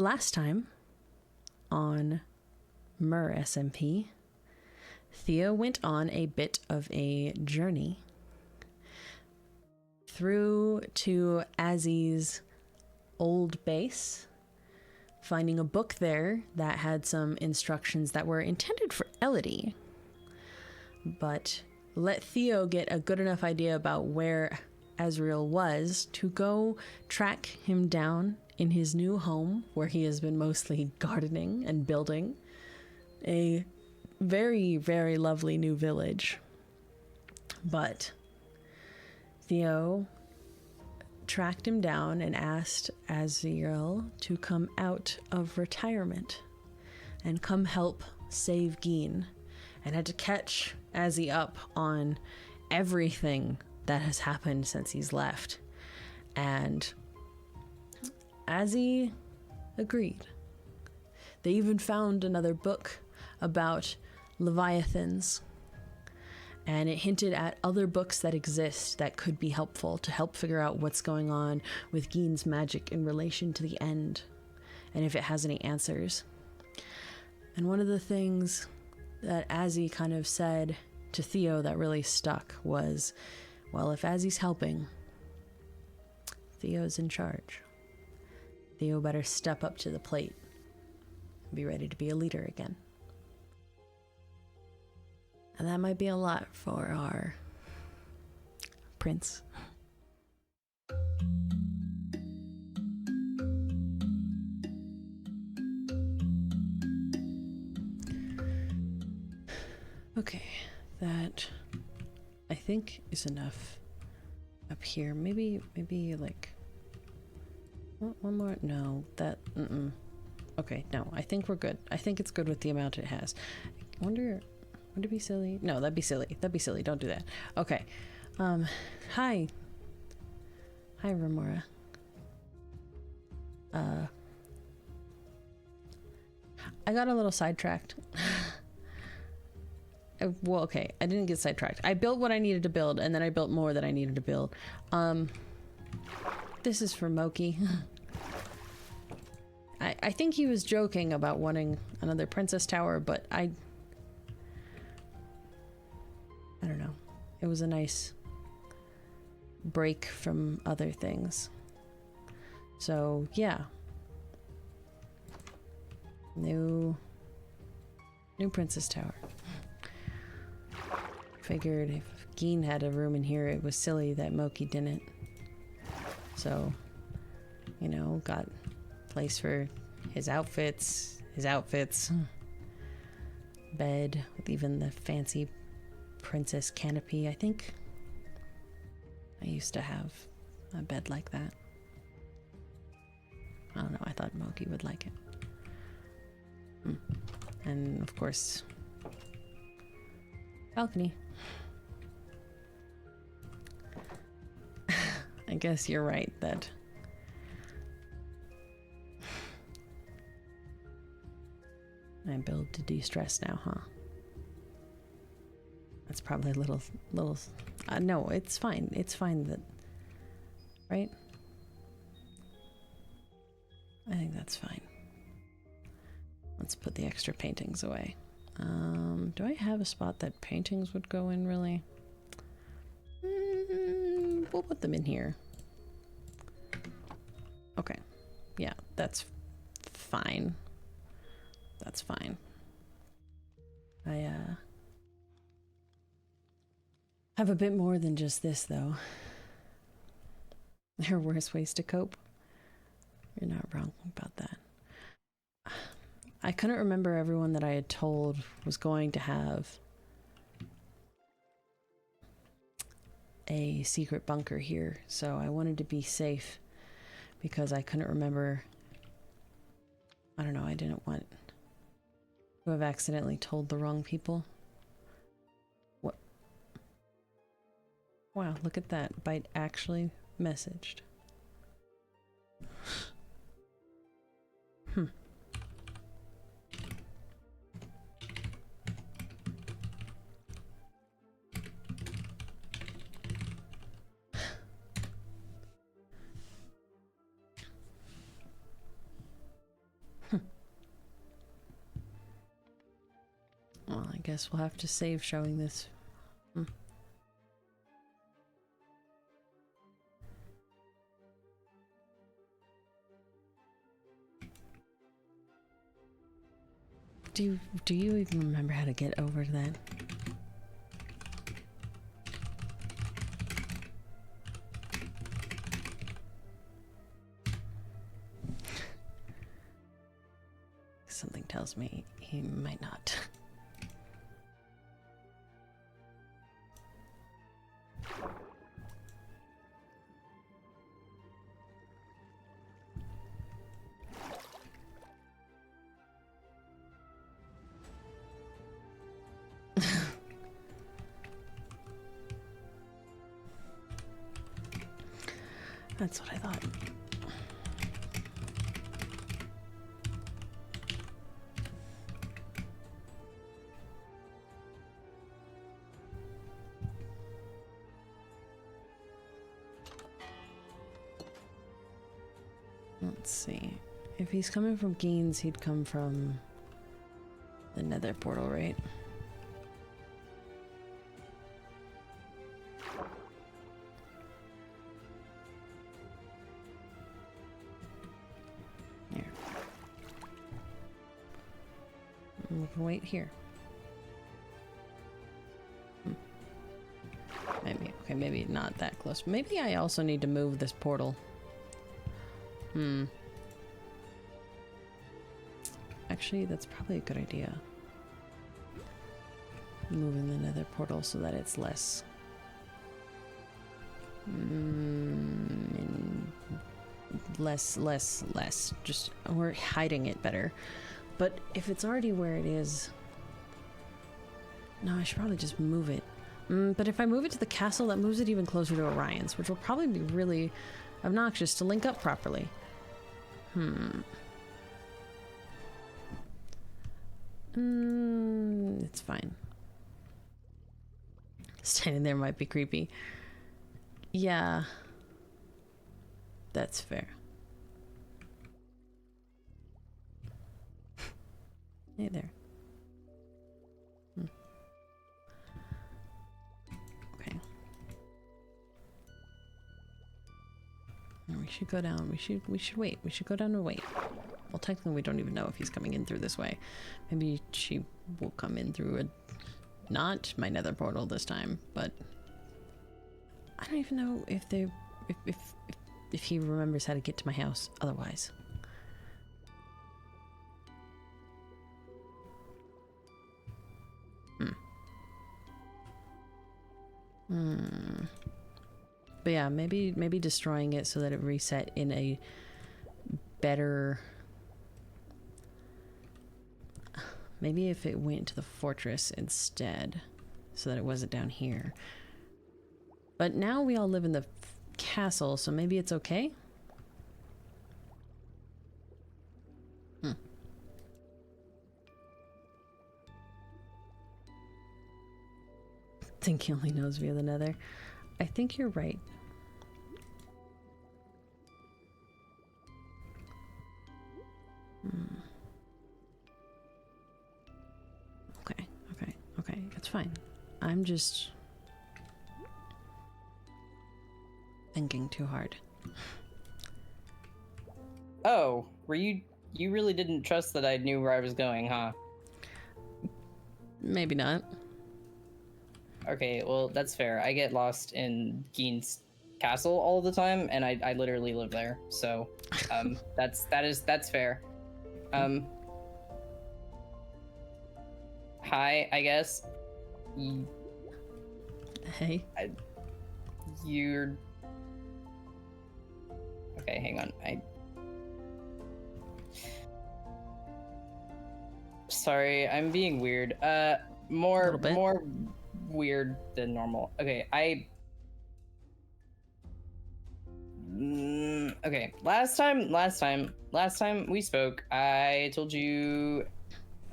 Last time on MerSMP, Theo went on a bit of a journey through to Azzy's old base, finding a book there that had some instructions that were intended for Elodie, but let Theo get a good enough idea about where Azrael was to go track him down in his new home, where he has been mostly gardening and building a very, very lovely new village. But Theo tracked him down and asked Azrael to come out of retirement and come help save Geen, and had to catch Azzy up on everything that has happened since he's left. And Azzy agreed. They even found another book about Leviathans, and it hinted at other books that exist that could be helpful to help figure out what's going on with Geen's magic in relation to the end, and if it has any answers. And one of the things that Azzy kind of said to Theo that really stuck was, well, if Azzy's helping, Theo's in charge. Theo better step up to the plate and be ready to be a leader again. And that might be a lot for our prince. Okay, that I think is enough up here. Maybe like one more. No, that. Okay, no, I think we're good. I think it's good with the amount it has. I wonder, would it be silly? No, that'd be silly. That'd be silly. Don't do that. Okay. Hi, Remora. I got a little sidetracked. Well, okay, I didn't get sidetracked. I built what I needed to build, and then I built more that I needed to build. This is for Moki. I think he was joking about wanting another princess tower, but I don't know. It was a nice break from other things. So, yeah. New princess tower. Figured if Geen had a room in here, it was silly that Moki didn't. So, you know, got place for his outfits, bed with even the fancy princess canopy. I think I used to have a bed like that. I don't know, I thought Moki would like it. And of course, balcony. I guess you're right that I build to de-stress now, huh? That's probably a little no, it's fine. It's fine that, right? I think that's fine. Let's put the extra paintings away. Do I have a spot that paintings would go in, really? We'll put them in here. Okay. Yeah, that's fine. That's fine. I have a bit more than just this, though. There are worse ways to cope. You're not wrong about that. I couldn't remember everyone that I had told was going to have a secret bunker here, so I wanted to be safe because I couldn't remember. I don't know, I didn't want to have accidentally told the wrong people. What? Wow, look at that. Byte actually messaged. I guess we'll have to save showing this. Do you even remember how to get over to that? Something tells me he might not. That's what I thought. Let's see. If he's coming from Gaines, he'd come from the Nether portal, right? Here. We can wait here. Maybe. Okay, maybe not that close. Maybe I also need to move this portal. Actually, that's probably a good idea. Moving the Nether portal so that it's less... less. Just, we're hiding it better. But if it's already where it is... No, I should probably just move it. But if I move it to the castle, that moves it even closer to Orion's, which will probably be really obnoxious to link up properly. It's fine. Standing there might be creepy. Yeah. That's fair. Hey there. Okay. We should go down. We should wait. We should go down and wait. Well, technically we don't even know if he's coming in through this way. Maybe she will come in through not my Nether portal this time, but I don't even know if if he remembers how to get to my house otherwise. But yeah, maybe destroying it so that it reset in a better... Maybe if it went to the fortress instead, so that it wasn't down here. But now we all live in the castle, so maybe it's okay? I think he only knows via the Nether. I think you're right. Okay, that's fine. I'm just thinking too hard. Oh, you really didn't trust that I knew where I was going, huh? Maybe not. Okay, well, that's fair. I get lost in Gein's castle all the time, and I literally live there. So, that's fair. Hi, I guess. Hey. You're... Okay, hang on. Sorry, I'm being weird. More weird than normal. Okay, okay, last time we spoke, I told you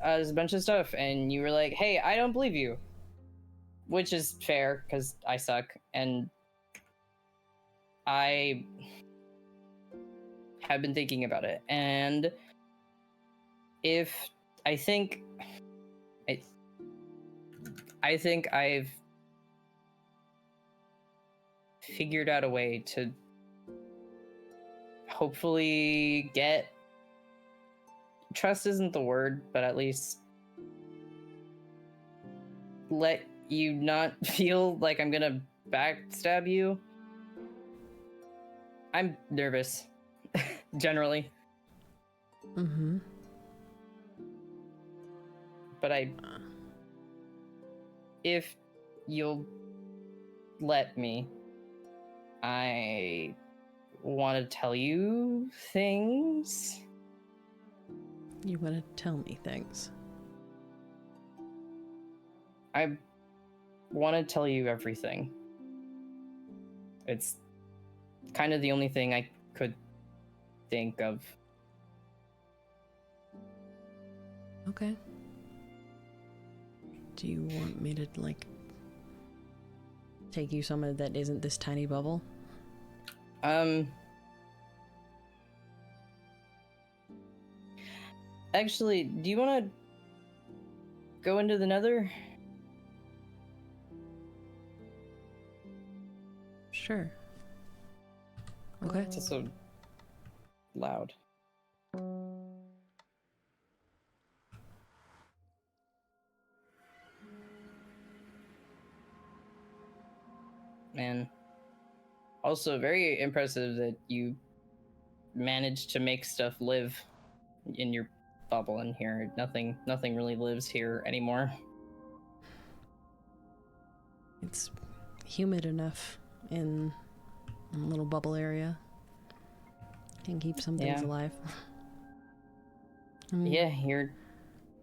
a bunch of stuff, and you were like, "Hey, I don't believe you," which is fair because I suck, and I have been thinking about it, and I think I think I've figured out a way to hopefully get, trust isn't the word, but at least let you not feel like I'm gonna backstab you. I'm nervous, generally. Mm-hmm. But if you'll let me, I want to tell you things. You want to tell me things? I want to tell you everything. It's kind of the only thing I could think of. Okay. Do you want me to, like, take you somewhere that isn't this tiny bubble? Actually, do you want to go into the Nether? Sure. Okay. It's also loud. Man. Also, very impressive that you managed to make stuff live in your bubble in here. Nothing really lives here anymore. It's humid enough in a little bubble area. Can keep some things alive. Yeah, you're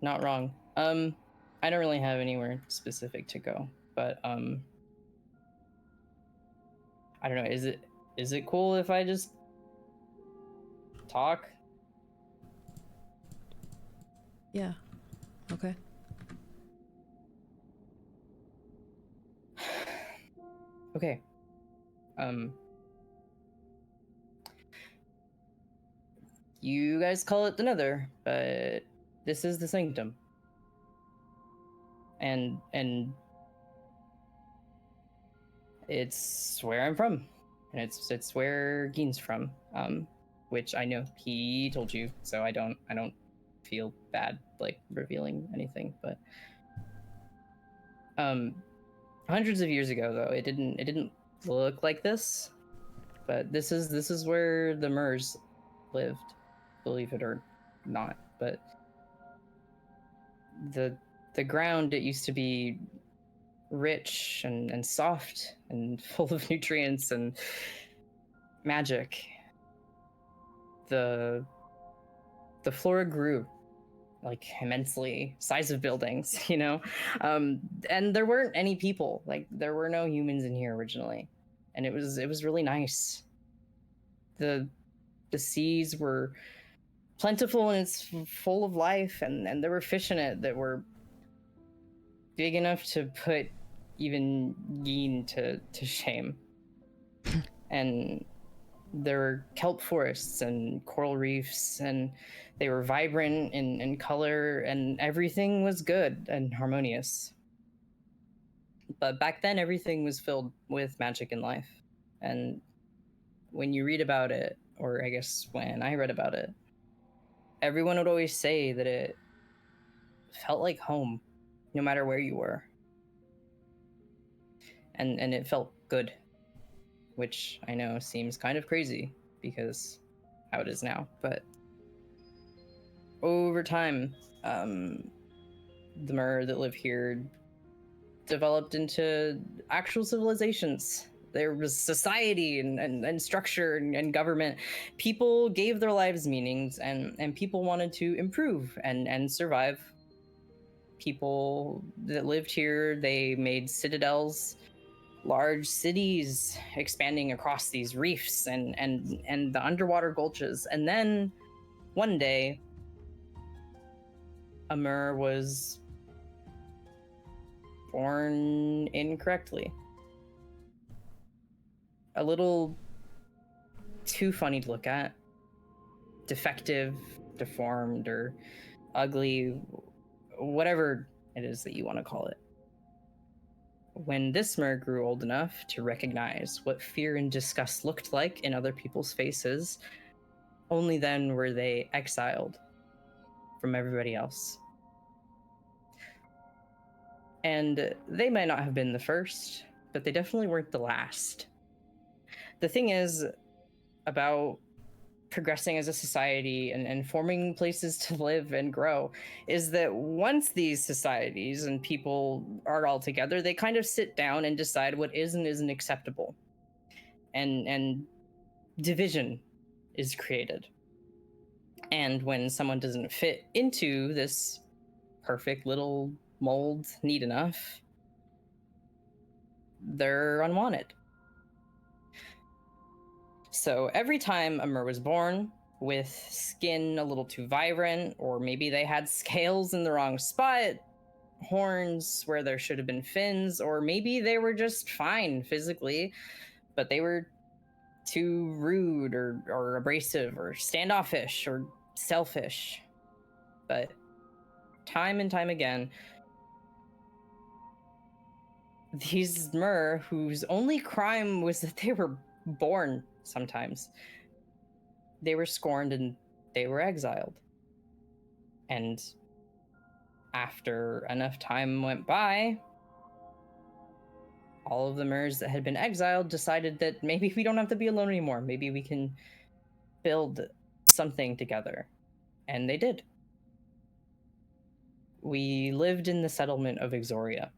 not wrong. I don't really have anywhere specific to go, but I don't know. Is it cool if I just talk? Yeah. Okay. Okay. You guys call it the Nether, but this is the Sanctum. And it's where I'm from. And it's where Gein's from. Which I know he told you, so I don't feel bad like revealing anything, but hundreds of years ago though, it didn't look like this. But this is where the Mers lived, believe it or not. But the ground, it used to be rich and soft and full of nutrients and magic. The flora grew like immensely, size of buildings, you know. And there weren't any people, like there were no humans in here originally, and it was really nice. The seas were plentiful and it's full of life, and there were fish in it that were big enough to put even Geen to shame. And there were kelp forests and coral reefs, and they were vibrant in color, and everything was good and harmonious. But back then, everything was filled with magic and life. And when you read about it, or I guess when I read about it, everyone would always say that it felt like home, no matter where you were. And it felt good, which I know seems kind of crazy because how it is now. But over time, the Mer that live here developed into actual civilizations. There was society and structure and government. People gave their lives meanings, and people wanted to improve and survive. People that lived here, they made citadels, large cities expanding across these reefs and the underwater gulches. And then one day, a Mer was born incorrectly. A little too funny to look at. Defective, deformed, or ugly, whatever it is that you want to call it. When this mer grew old enough to recognize what fear and disgust looked like in other people's faces, only then were they exiled from everybody else. And they might not have been the first, but they definitely weren't the last. The thing is about progressing as a society and forming places to live and grow is that once these societies and people are all together, they kind of sit down and decide what is and isn't acceptable. And division is created. And when someone doesn't fit into this perfect little mold neat enough, they're unwanted. So every time a mer was born with skin a little too vibrant, or maybe they had scales in the wrong spot, horns where there should have been fins, or maybe they were just fine physically, but they were too rude or abrasive or standoffish or selfish. But time and time again, these mer whose only crime was that they were born sometimes, they were scorned and they were exiled. And after enough time went by, all of the mers that had been exiled decided that maybe we don't have to be alone anymore. Maybe we can build something together. And they did. We lived in the settlement of Exoria.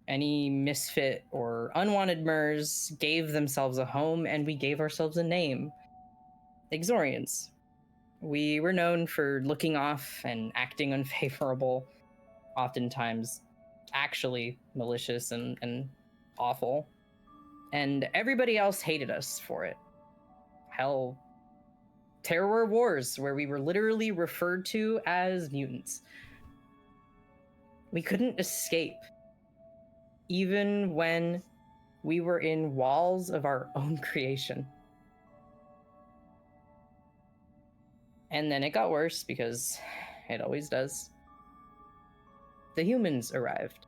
Any misfit or unwanted mers gave themselves a home, and we gave ourselves a name. Exorians. We were known for looking off and acting unfavorable, oftentimes actually malicious and awful. And everybody else hated us for it. Hell, there were wars where we were literally referred to as mutants. We couldn't escape, even when we were in walls of our own creation. And then it got worse, because it always does. The humans arrived.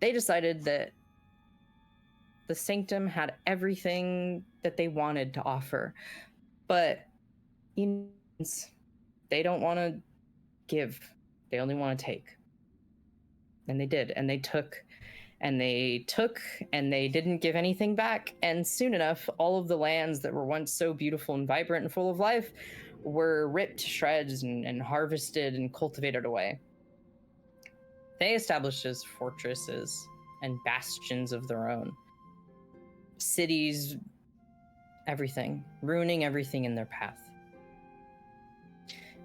They decided that the Sanctum had everything that they wanted to offer, but humans, they don't want to give. They only want to take. And they did, and they took, and they took, and they didn't give anything back. And soon enough, all of the lands that were once so beautiful and vibrant and full of life were ripped to shreds and harvested and cultivated away. They established as fortresses and bastions of their own. Cities, everything, ruining everything in their path.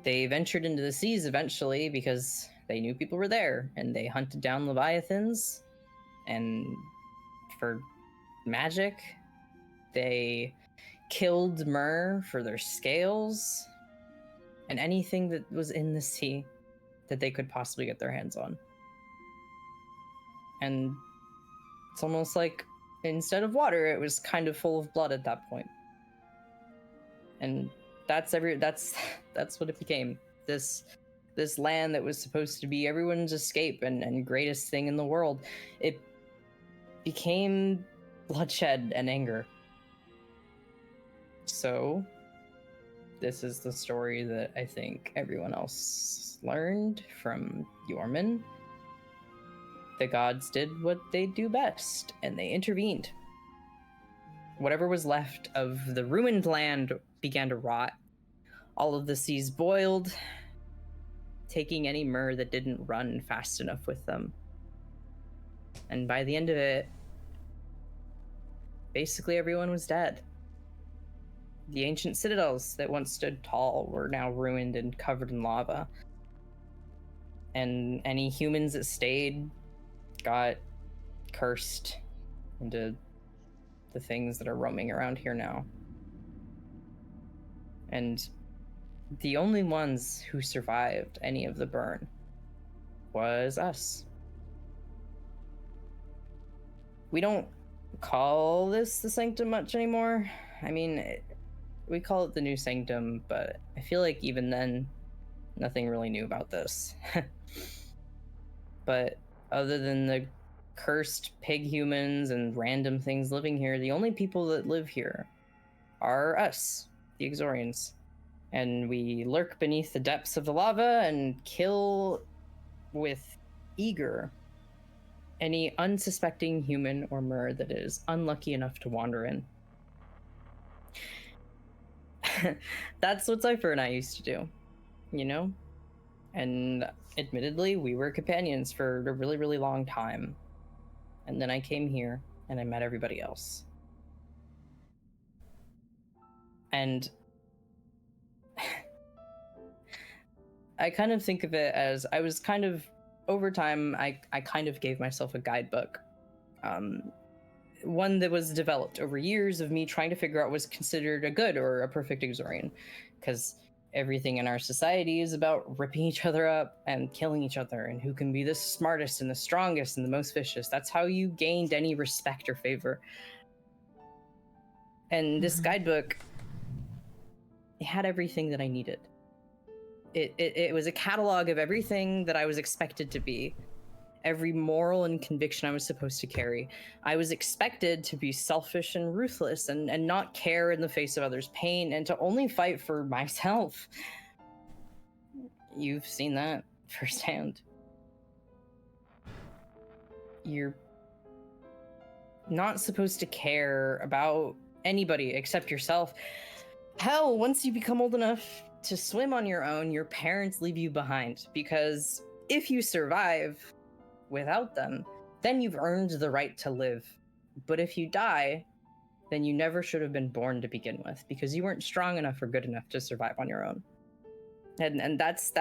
They ventured into the seas eventually because they knew people were there, and they hunted down leviathans, and for magic, they killed mer for their scales, and anything that was in the sea that they could possibly get their hands on. And it's almost like instead of water, it was kind of full of blood at that point. And that's what it became. This land that was supposed to be everyone's escape and greatest thing in the world, it became bloodshed and anger. So this is the story that I think everyone else learned from Yorman. The gods did what they do best, and they intervened. Whatever was left of the ruined land began to rot. All of the seas boiled, taking any mer that didn't run fast enough with them. And by the end of it, basically everyone was dead. The ancient citadels that once stood tall were now ruined and covered in lava. And any humans that stayed got cursed into the things that are roaming around here now. And the only ones who survived any of the burn was us. We don't call this the Sanctum much anymore. I mean, we call it the New Sanctum, but I feel like even then, nothing really new about this. But Other than the cursed pig humans and random things living here, the only people that live here are us, the Exorians. And we lurk beneath the depths of the lava and kill with eager any unsuspecting human or mer that is unlucky enough to wander in. That's what Cypher and I used to do, you know? And admittedly, we were companions for a really, really long time. And then I came here and I met everybody else. And I kind of think of it as I was kind of, over time, I kind of gave myself a guidebook. One that was developed over years of me trying to figure out what was considered a good or a perfect Exorian. Because everything in our society is about ripping each other up and killing each other, and who can be the smartest and the strongest and the most vicious. That's how you gained any respect or favor. And this guidebook, it had everything that I needed. It was a catalog of everything that I was expected to be, every moral and conviction I was supposed to carry. I was expected to be selfish and ruthless and not care in the face of others' pain and to only fight for myself. You've seen that firsthand. You're not supposed to care about anybody except yourself. Hell, once you become old enough to swim on your own, your parents leave you behind, because if you survive without them, then you've earned the right to live. But if you die, then you never should have been born to begin with, because you weren't strong enough or good enough to survive on your own. And that's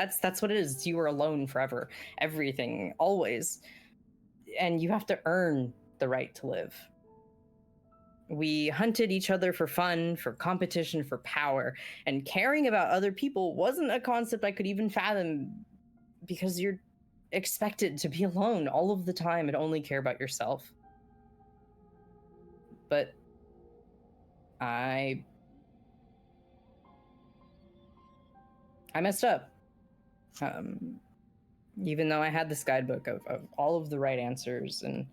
what it is. You are alone forever, everything, always. And you have to earn the right to live. We hunted each other for fun, for competition, for power, and caring about other people wasn't a concept I could even fathom, because you're expected to be alone all of the time and only care about yourself. But I messed up. Even though I had this guidebook of all of the right answers and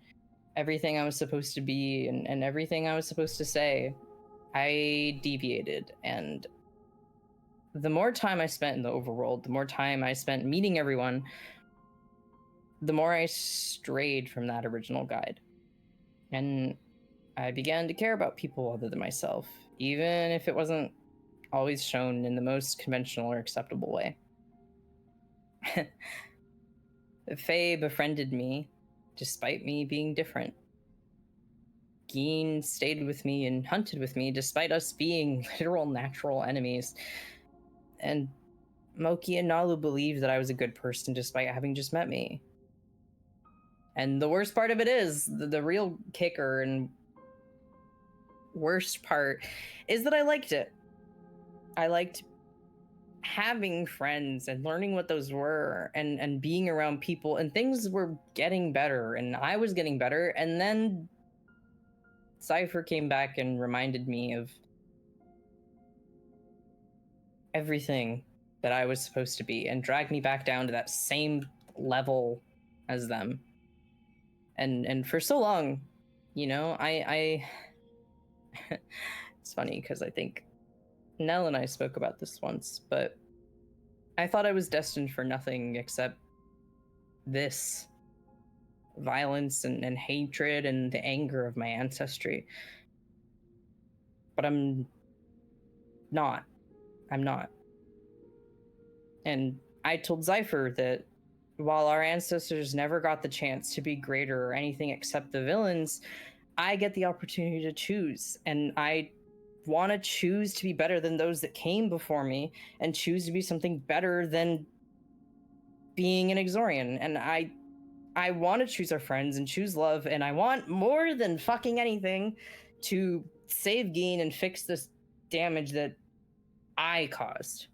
everything I was supposed to be and everything I was supposed to say, I deviated. And the more time I spent in the overworld, the more time I spent meeting everyone, the more I strayed from that original guide. And I began to care about people other than myself, even if it wasn't always shown in the most conventional or acceptable way. Faye befriended me despite me being different. Geen stayed with me and hunted with me despite us being literal natural enemies. And Moki and Nalu believed that I was a good person despite having just met me. And the worst part of it is, the real kicker and worst part is that I liked it. I liked having friends and learning what those were and being around people, and things were getting better and I was getting better. And then Cypher came back and reminded me of everything that I was supposed to be and dragged me back down to that same level as them. And for so long, you know, I it's funny because I think Nell and I spoke about this once, but I thought I was destined for nothing except this violence and hatred and the anger of my ancestry. But I'm not. And I told Cypher that while our ancestors never got the chance to be greater or anything except the villains, I get the opportunity to choose. And I want to choose to be better than those that came before me and choose to be something better than being an Exorian. And I want to choose our friends and choose love, and I want more than fucking anything to save Geen and fix this damage that I caused.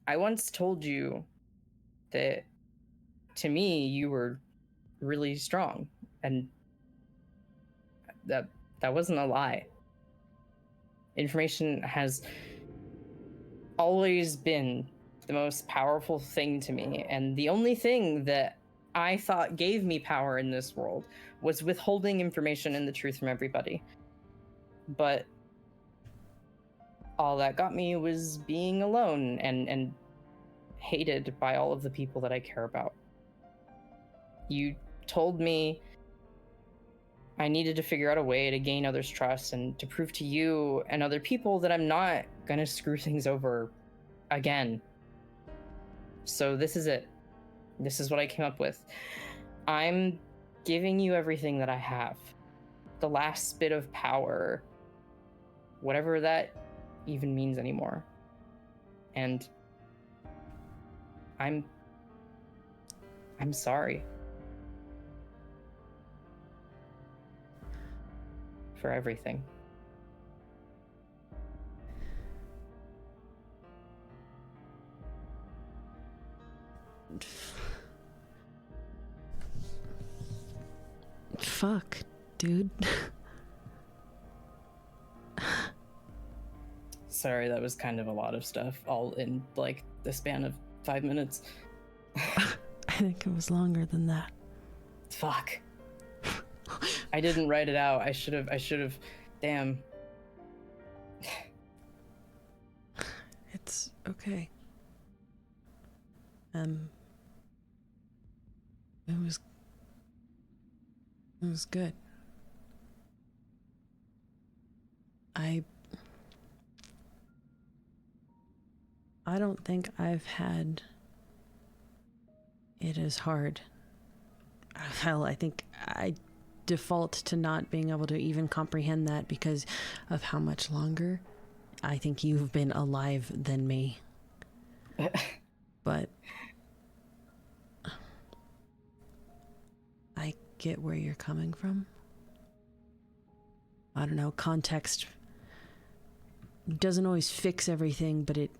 I once told you that to me you were really strong, and that wasn't a lie. Information has always been the most powerful thing to me, and the only thing that I thought gave me power in this world was withholding information and the truth from everybody. But all that got me was being alone and hated by all of the people that I care about. You told me I needed to figure out a way to gain others' trust and to prove to you and other people that I'm not gonna screw things over again. So this is it. This is what I came up with. I'm giving you everything that I have. The last bit of power. Whatever that even means anymore. And I'm sorry. For everything. Fuck, dude. Sorry, that was kind of a lot of stuff, all in like the span of 5 minutes. I think it was longer than that. Fuck. I didn't write it out. I should have. Damn. It's okay. It was good. I don't think I've had it as hard. Hell, I think I default to not being able to even comprehend that because of how much longer I think you've been alive than me. But I get where you're coming from. I don't know, context doesn't always fix everything, but it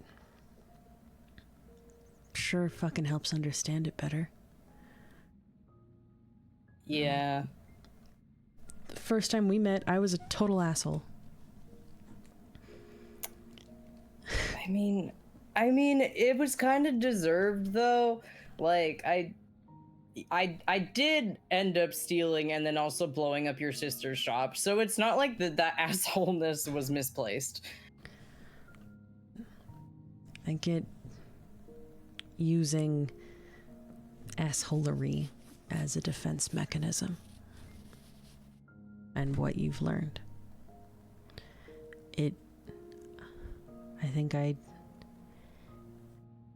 sure fucking helps understand it better. Yeah. The first time we met, I was a total asshole. I mean, it was kind of deserved though. Like I did end up stealing and then also blowing up your sister's shop, so it's not like that assholeness was misplaced. I get using assholery as a defense mechanism and what you've learned. I think I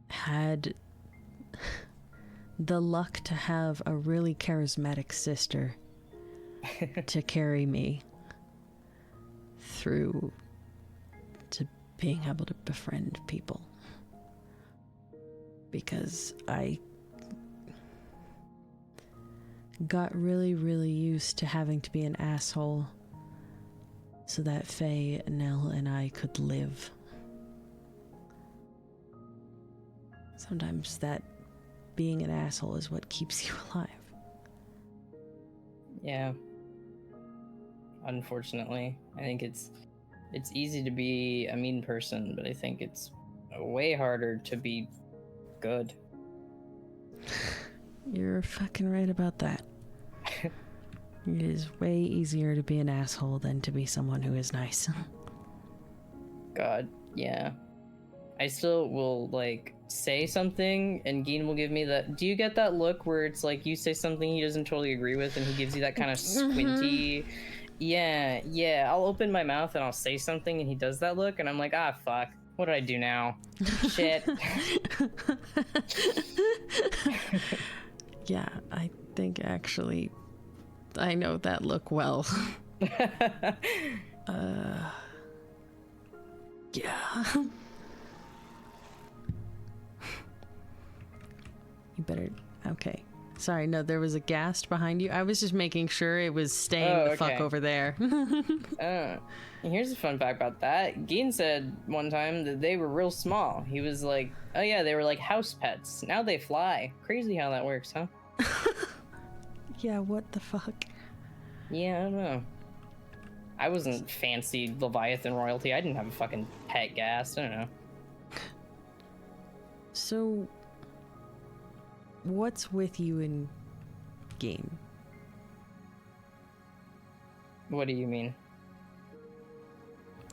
had the luck to have a really charismatic sister to carry me through to being able to befriend people. Because I got really, really used to having to be an asshole so that Faye, Nell, and I could live. Sometimes that being an asshole is what keeps you alive. Yeah. Unfortunately, I think it's easy to be a mean person, but I think it's way harder to be good. You're fucking right about that. It is way easier to be an asshole than to be someone who is nice. God, yeah. I still will, like, say something, and Geen will give me that... Do you get that look where it's like you say something he doesn't totally agree with, and he gives you that kind of squinty... Yeah, I'll open my mouth and I'll say something, and he does that look, and I'm like, ah, fuck. What do I do now? Shit. Yeah, I think actually I know that look well. Yeah. You better... Okay. Sorry, no, there was a ghast behind you. I was just making sure it was staying the fuck over there. Here's a fun fact about that. Geen said one time that they were real small. He was like, oh yeah, they were like house pets. Now they fly. Crazy how that works, huh? Yeah, what the fuck? Yeah, I don't know. I wasn't fancy Leviathan royalty. I didn't have a fucking pet ghast. I don't know. So, what's with you in game? What do you mean?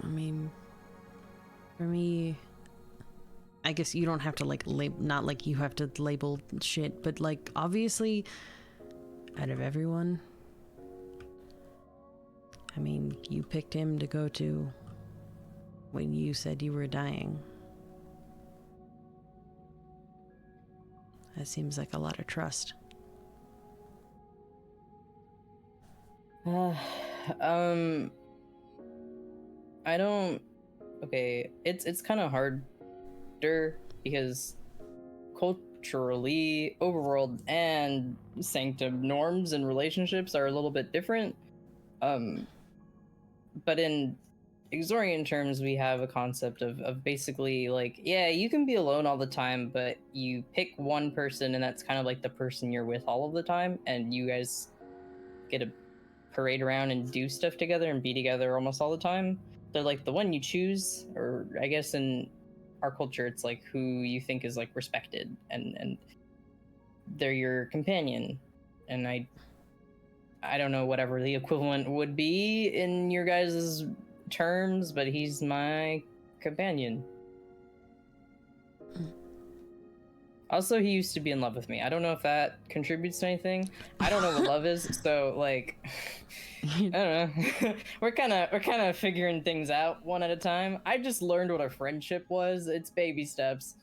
I mean, for me, I guess you don't have to like not like you have to label shit, but like obviously, out of everyone, I mean, you picked him to go to when you said you were dying. That seems like a lot of trust. I don't. Okay, it's kind of harder because culturally, overworld and sanctum norms and relationships are a little bit different. But in Exorian terms, we have a concept of basically like, yeah, you can be alone all the time, but you pick one person, and that's kind of like the person you're with all of the time, and you guys get to parade around and do stuff together and be together almost all the time. They're like the one you choose, or I guess in our culture, it's like who you think is like respected, and they're your companion. And I don't know whatever the equivalent would be in your guys' terms, but he's my companion. Also, he used to be in love with me. I don't know if that contributes to anything. I don't know what love is, so like, I don't know. we're kind of figuring things out one at a time. I just learned what a friendship was. It's baby steps.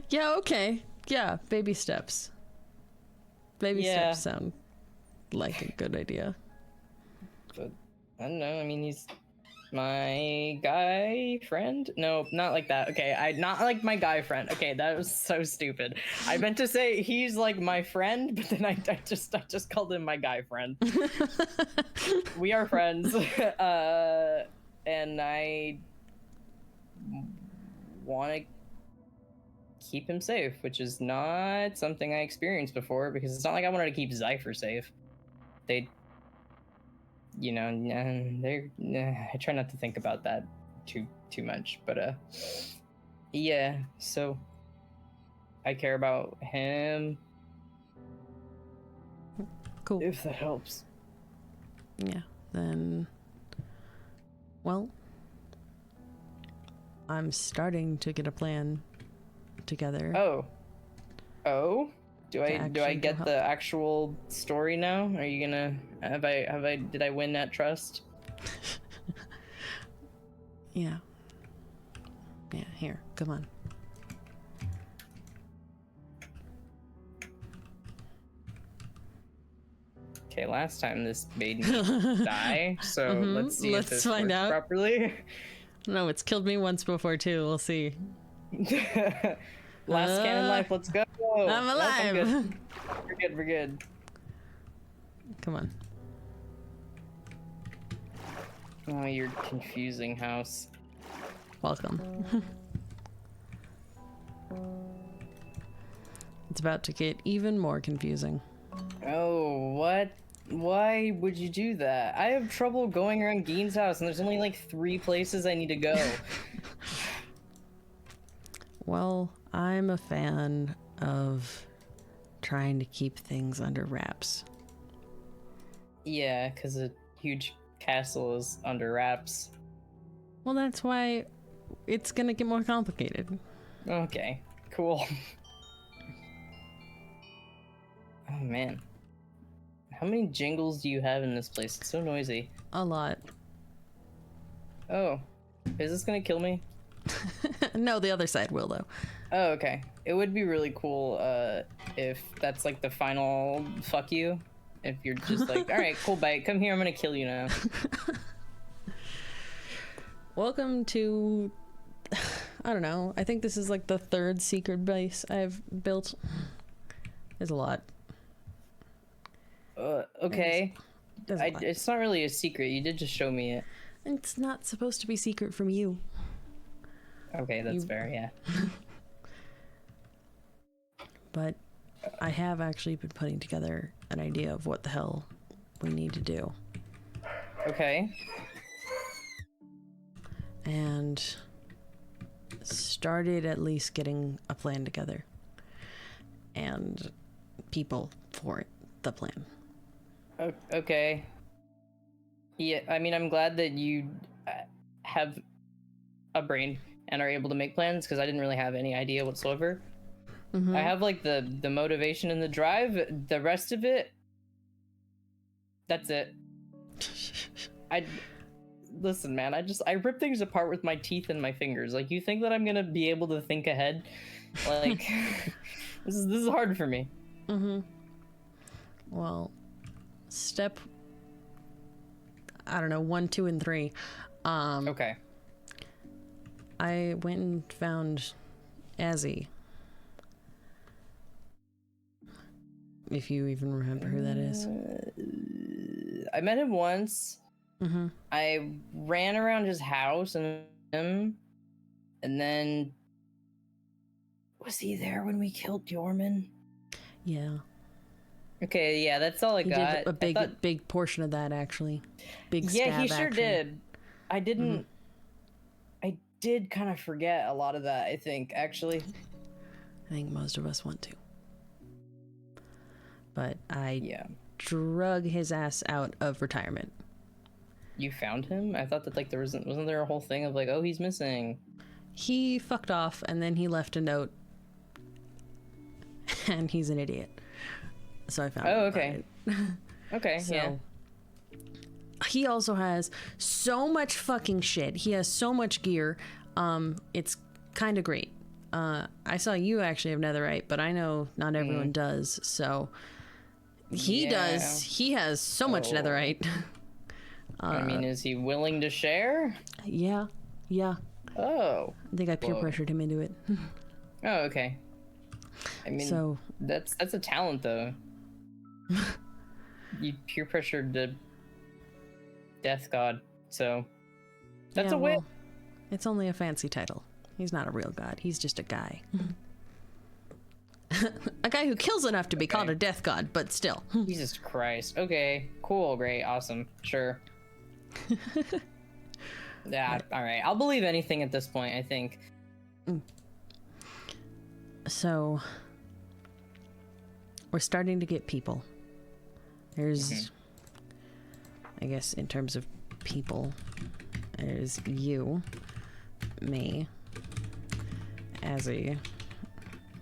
Yeah, okay. Yeah, baby steps. Baby steps sound like a good idea. But I don't know. I mean, he's my guy friend. No, not like that. Okay, I not like my guy friend. Okay, that was so stupid. I meant to say he's like my friend, but then I just called him my guy friend. We are friends, and I want to keep him safe, which is not something I experienced before, because it's not like I wanted to keep Zypher safe. They, you know, I try not to think about that too much, but yeah, so I care about him. Cool. If that helps. Yeah, then, well, I'm starting to get a plan together. Oh, do I get the actual story now? Are you gonna did I win that trust? Yeah, here, come on. Okay, last time this made me die, so let's see if this find works out properly. No, it's killed me once before too. We'll see. Last canon life, let's go. I'm alive. Nope, we're good. Come on. Oh, you're confusing, house. Welcome. It's about to get even more confusing. Oh, what? Why would you do that? I have trouble going around Gein's house, and there's only like 3 places I need to go. Well, I'm a fan of trying to keep things under wraps. Yeah, because a huge castle is under wraps. Well, that's why it's gonna get more complicated. Okay, cool. Oh man. How many jingles do you have in this place? It's so noisy. A lot. Oh, is this gonna kill me? No, the other side will though. Oh, okay. It would be really cool if that's like the final fuck you. If you're just like, all right, cool, bite. Come here, I'm gonna kill you now. Welcome to, I don't know, I think this is like the 3rd secret base I've built. There's a lot. Okay. There's a lot. It's not really a secret. You did just show me it. It's not supposed to be secret from you. Okay, that's fair, yeah. But I have actually been putting together an idea of what the hell we need to do. Okay. and started at least getting a plan together and people for it, the plan. Okay. Yeah, I mean, I'm glad that you have a brain and are able to make plans, because I didn't really have any idea whatsoever. I have like the motivation and the drive. The rest of it, that's it. Listen, man, I rip things apart with my teeth and my fingers. Like, you think that I'm gonna be able to think ahead? Like, this is hard for me. Well, step, I don't know, 1, 2, and 3. Okay. I went and found Azzy. If you even remember who that is. I met him once. I ran around his house and then was he there when we killed Jorman? Yeah. Okay, yeah, that's all I got. Did a big portion of that, actually. Big stab yeah, he sure action. did. I didn't. I did kind of forget a lot of that, I think, actually. I think most of us want to. But I drug his ass out of retirement. You found him? I thought that, like, wasn't there a whole thing of like, oh, he's missing? He fucked off, and then he left a note, and he's an idiot. So I found him. Oh, okay. Okay, so, yeah. He also has so much fucking shit. He has so much gear. It's kind of great. I saw you actually have netherite, but I know not everyone does, so he does. He has so much netherite. I mean, is he willing to share? Yeah. Oh. I think I peer pressured him into it. Oh, okay. I mean, so that's a talent, though. You peer pressured the death god, so that's a win. Well, it's only a fancy title. He's not a real god. He's just a guy. A guy who kills enough to be called a death god, but still. Jesus Christ. Okay, cool, great, awesome, sure. Yeah, all right. I'll believe anything at this point, I think. So we're starting to get people. There's, I guess, in terms of people, there's you, me, Azzy.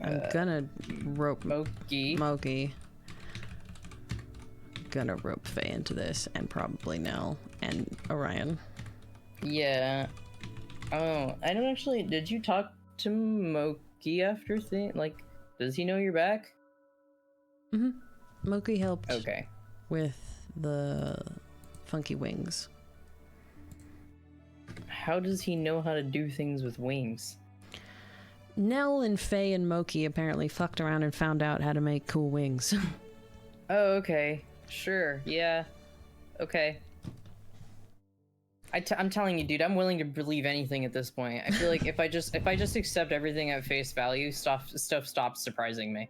I'm gonna rope Moki. Gonna rope Faye into this, and probably Nell and Orion. Yeah. Oh, I don't actually. Did you talk to Moki after thing? Like, does he know you're back? Moki helped. Okay. With the funky wings. How does he know how to do things with wings? Nell and Faye and Moki apparently fucked around and found out how to make cool wings. Oh, okay. Sure. Yeah. Okay. I'm telling you, dude, I'm willing to believe anything at this point. I feel like if I just accept everything at face value, stuff stops surprising me.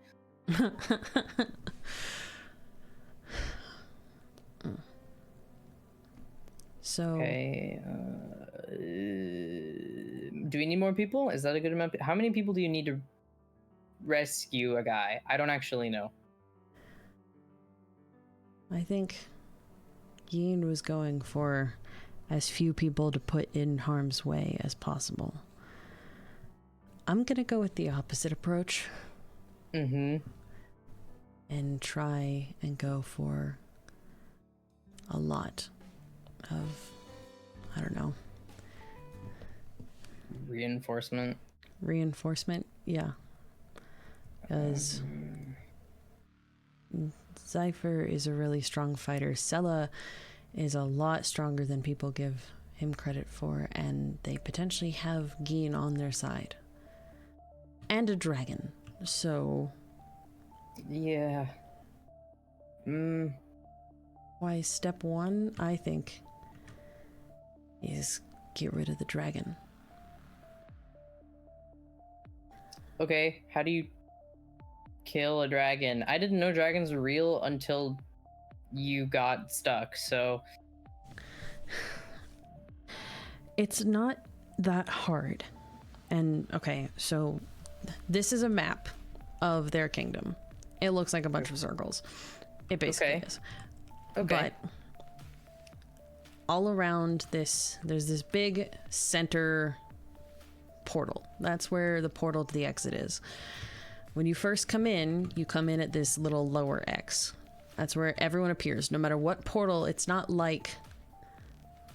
So. Okay. Do we need more people? Is that a good amount? How many people do you need to rescue a guy? I don't actually know. I think Yin was going for as few people to put in harm's way as possible. I'm gonna go with the opposite approach. And try and go for a lot of, I don't know. Reinforcement, yeah. Because Cypher is a really strong fighter. Sella is a lot stronger than people give him credit for, and they potentially have Geen on their side. And a dragon. So... yeah. Why step 1, I think, is get rid of the dragon. Okay, how do you kill a dragon? I didn't know dragons were real until you got stuck, so... It's not that hard. And okay, so this is a map of their kingdom. It looks like a bunch of circles. It basically is. Okay. But all around this, there's this big center portal. That's where the portal to the exit is. When you first come in, you come in at this little lower X. That's where everyone appears. No matter what portal, it's not like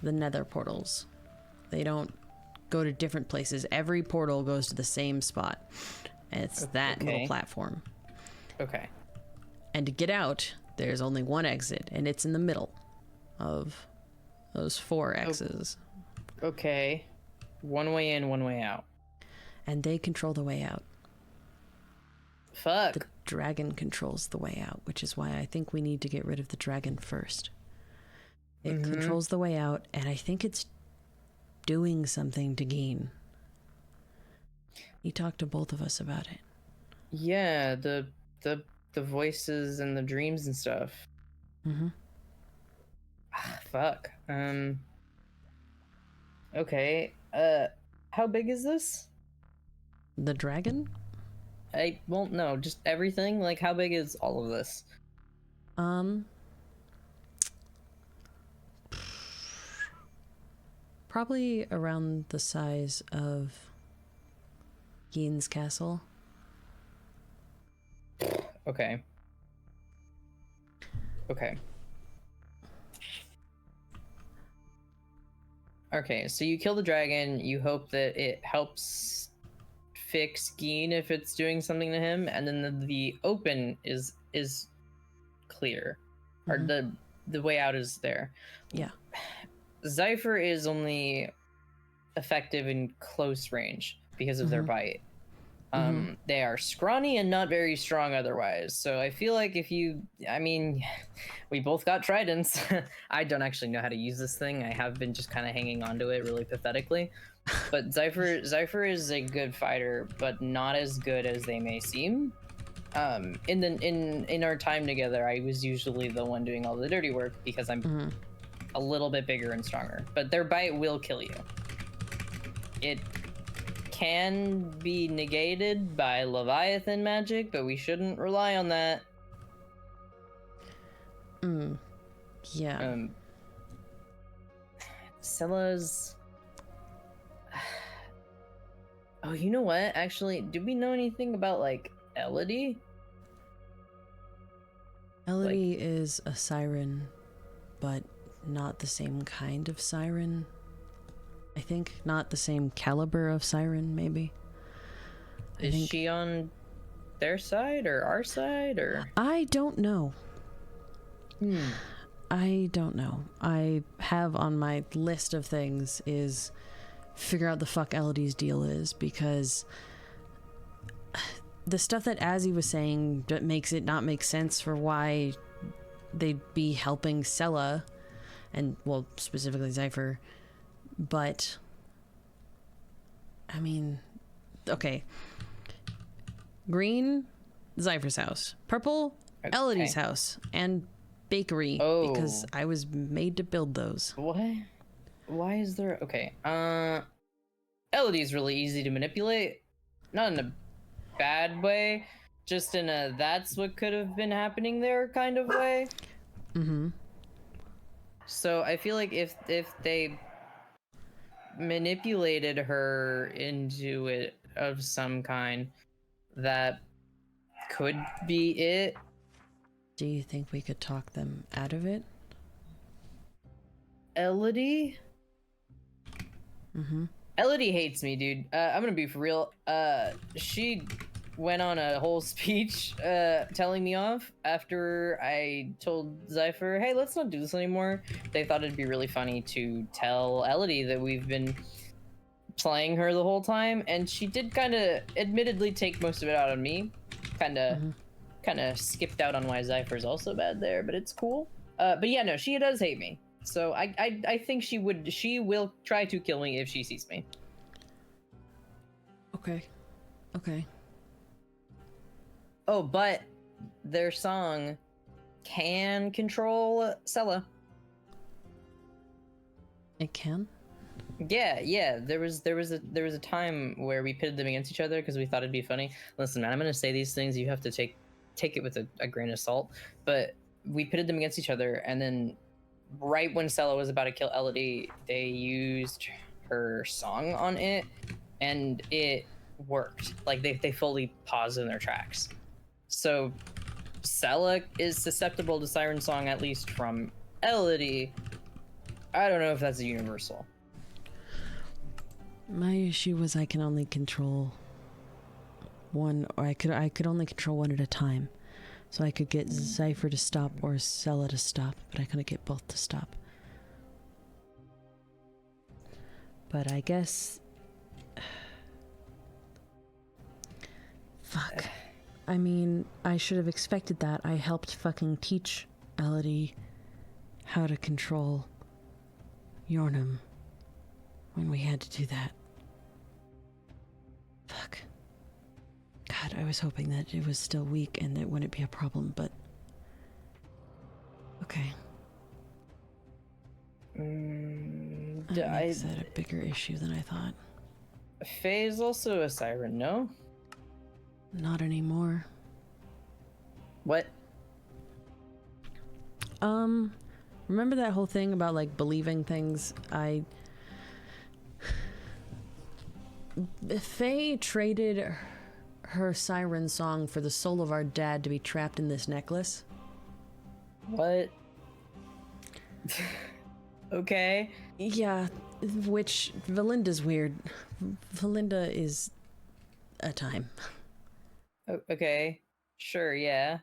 the nether portals. They don't go to different places. Every portal goes to the same spot. And it's that little platform. Okay. And to get out, there's only one exit, and it's in the middle of those 4 X's. Okay. One way in, one way out. And they control the way out. Fuck. The dragon controls the way out, which is why I think we need to get rid of the dragon first. It controls the way out, and I think it's doing something to Geen. He talked to both of us about it. Yeah, the voices and the dreams and stuff. Fuck. Okay. How big is this? The dragon? I won't know. Just everything. Like, how big is all of this? Probably around the size of Geen's castle. Okay. Okay. Okay, so you kill the dragon, you hope that it helps fix Geen if it's doing something to him, and then the open is clear. Or the way out is there. Yeah. Zypher is only effective in close range because of their bite. They are scrawny and not very strong otherwise. So I feel like we both got tridents. I don't actually know how to use this thing. I have been just kind of hanging on to it really pathetically. But Zypher is a good fighter, but not as good as they may seem. In our time together, I was usually the one doing all the dirty work because I'm a little bit bigger and stronger. But their bite will kill you. It can be negated by Leviathan magic, but we shouldn't rely on that. Yeah. Scylla's... Oh, you know what? Actually, did we know anything about, like, Elodie? Elodie is a siren, but not the same kind of siren. I think not the same caliber of siren, maybe. Is she on their side or our side, or? I don't know. I don't know. I have on my list of things is figure out the fuck Elodie's deal is, because the stuff that Azzy was saying that makes it not make sense for why they'd be helping Sella, and well, specifically Zypher. But I mean, okay. Green, Zypher's house. Purple, Elodie's house. And bakery, because I was made to build those. What? Why is there... Okay. Elodie's really easy to manipulate. Not in a bad way. Just in a that's what could have been happening there kind of way. So I feel like if they manipulated her into it of some kind, that could be it. Do you think we could talk them out of it? Elodie? Elodie hates me, dude. I'm gonna be for real. She went on a whole speech telling me off after I told Zypher, hey, let's not do this anymore. They thought it'd be really funny to tell Elodie that we've been playing her the whole time, and she did kind of admittedly take most of it out on me. Kind of skipped out on why Zypher's also bad there, but it's cool. But yeah, no, she does hate me. So I think she will try to kill me if she sees me. Okay. Oh, but their song can control Sella. It can? Yeah. There was a time where we pitted them against each other because we thought it'd be funny. Listen, man, I'm gonna say these things. You have to take it with a grain of salt. But we pitted them against each other, and then right when Stella was about to kill Elodie, they used her song on it, and it worked. Like they fully paused in their tracks. So Stella is susceptible to Siren Song, at least from Elodie. I don't know if that's a universal. My issue was I can only control one, or I could only control one at a time. So I could get Cypher to stop or Stella to stop, but I couldn't get both to stop. But I guess... Fuck. I mean, I should have expected that. I helped fucking teach Elodie how to control Yornum when we had to do that. Fuck. God, I was hoping that it was still weak and it wouldn't be a problem, but... Okay. That makes that a bigger issue than I thought. Faye's also a siren, no? Not anymore. What? Remember that whole thing about, like, believing things? Faye traded her siren song for the soul of our dad to be trapped in this necklace. What? Okay. Yeah, which Valinda's weird. Valinda is a time. Okay. Sure, yeah.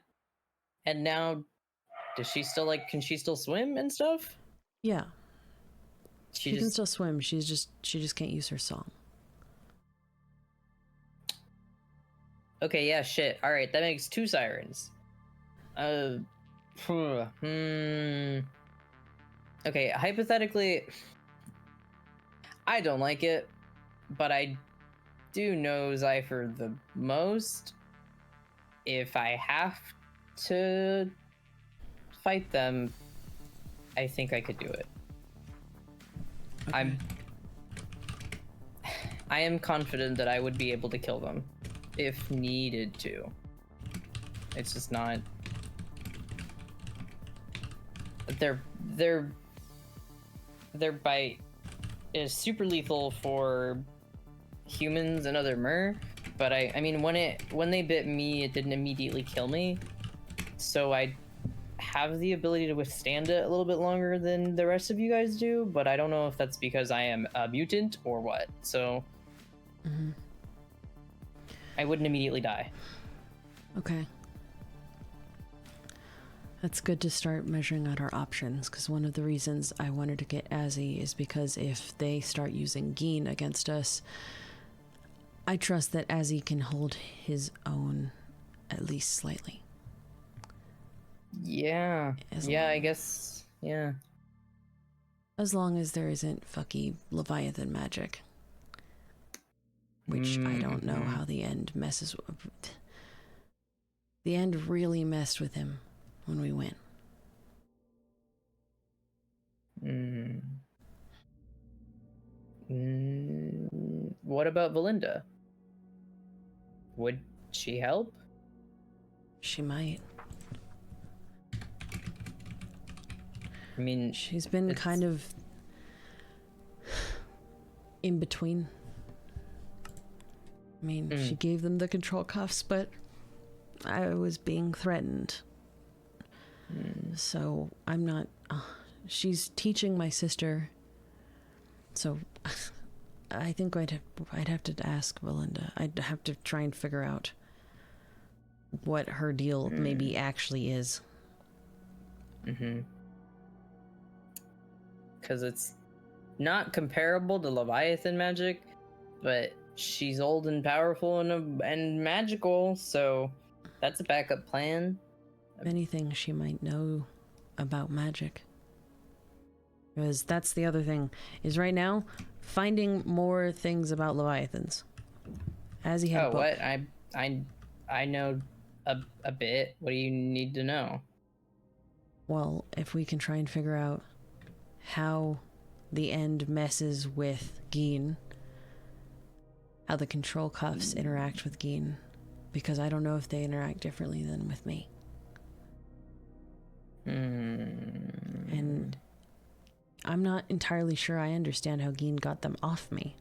And now, does she still, like, can she still swim and stuff? Yeah. She can still swim. She just can't use her song. Okay, yeah, shit. All right, that makes 2 sirens. Okay, hypothetically, I don't like it, but I do know Zypher the most. If I have to fight them, I think I could do it. Okay. I am confident that I would be able to kill them if needed to. It's just not... Their bite is super lethal for humans and other mer, but I mean when they bit me, it didn't immediately kill me, so I have the ability to withstand it a little bit longer than the rest of you guys do, but I don't know if that's because I am a mutant or what. So I wouldn't immediately die. Okay. That's good to start measuring out our options, because one of the reasons I wanted to get Azzy is because if they start using Geen against us, I trust that Azzy can hold his own at least slightly. Yeah. I guess. Yeah. As long as there isn't fucky Leviathan magic. Which I don't know how the end messes with. The end really messed with him when we went. What about Valinda? Would she help? She might. I mean, she's been kind of in between. I mean, she gave them the control cuffs, but I was being threatened. So I'm not... she's teaching my sister. So I think I'd have to ask Valinda. I'd have to try and figure out what her deal maybe actually is. Because it's not comparable to Leviathan magic, but she's old and powerful and magical, so that's a backup plan. Many things she might know about magic. Because that's the other thing, is right now, finding more things about Leviathans. As he had a book. What? I know a bit. What do you need to know? Well, if we can try and figure out how the end messes with Geen, how the control cuffs interact with Geen, because I don't know if they interact differently than with me. And I'm not entirely sure I understand how Geen got them off me.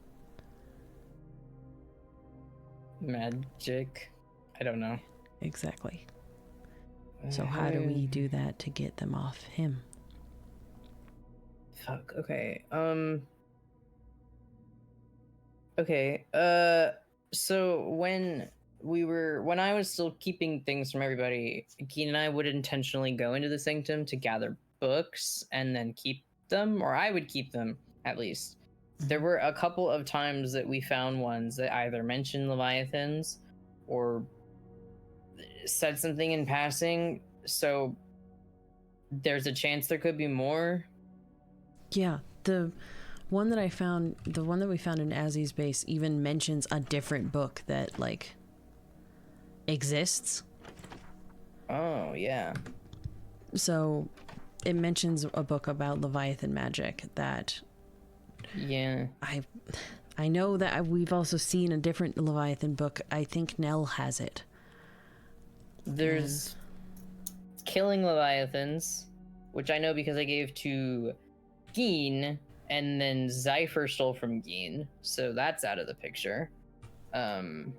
Magic? I don't know. Exactly. So how do we do that to get them off him? Fuck, okay. Okay, so when I was still keeping things from everybody, Keen and I would intentionally go into the sanctum to gather books and then keep them, or I would keep them, at least. There were a couple of times that we found ones that either mentioned Leviathans or said something in passing, so there's a chance there could be more. Yeah, the one that we found in Azzy's base even mentions a different book that, like, exists. Oh, yeah. So it mentions a book about Leviathan magic that... Yeah. I know that we've also seen a different Leviathan book. I think Nell has it. There's killing Leviathans, which I know because I gave to Geen, and then Zypher stole from Geen, so that's out of the picture. I'm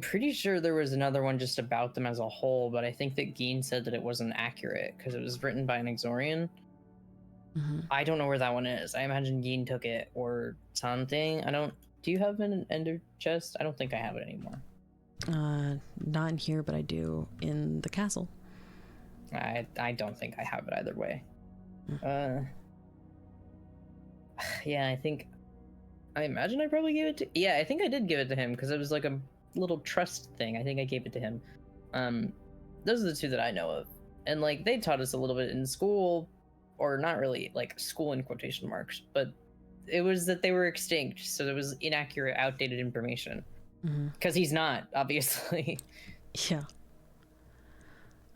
pretty sure there was another one just about them as a whole, but I think that Geen said that it wasn't accurate because it was written by an Exorian. I don't know where that one is. I imagine Geen took it or something. Do you have an Ender chest? I don't think I have it anymore. Not in here, but I do in the castle. I don't think I have it either way. Yeah, I imagine I probably gave it to... Yeah, I think I did give it to him because it was like a little trust thing. I think I gave it to him. Those are the two that I know of. And, like, they taught us a little bit in school, or not really, like, school in quotation marks, but it was that they were extinct, so it was inaccurate, outdated information. Because he's not, obviously. Yeah.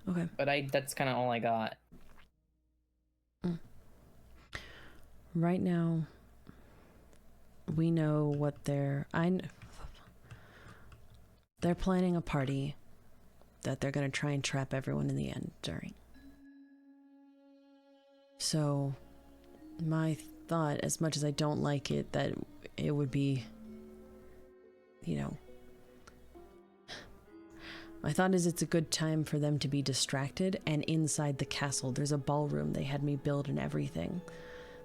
Okay. But that's kind of all I got. Right now, we know what they're planning a party that they're going to try and trap everyone in the end during. So, my thought, as much as I don't like it, that it would be, my thought is it's a good time for them to be distracted, and inside the castle there's a ballroom they had me build and everything.